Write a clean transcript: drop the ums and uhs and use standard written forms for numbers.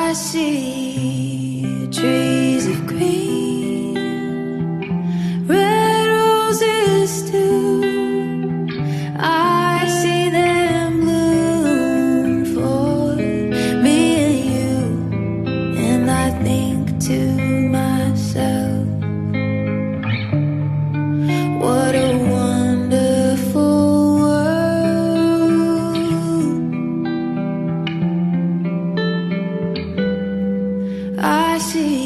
I see trees of green, red roses too. I see them bloom for me and you, and I think to myself, what a wonderful world. I see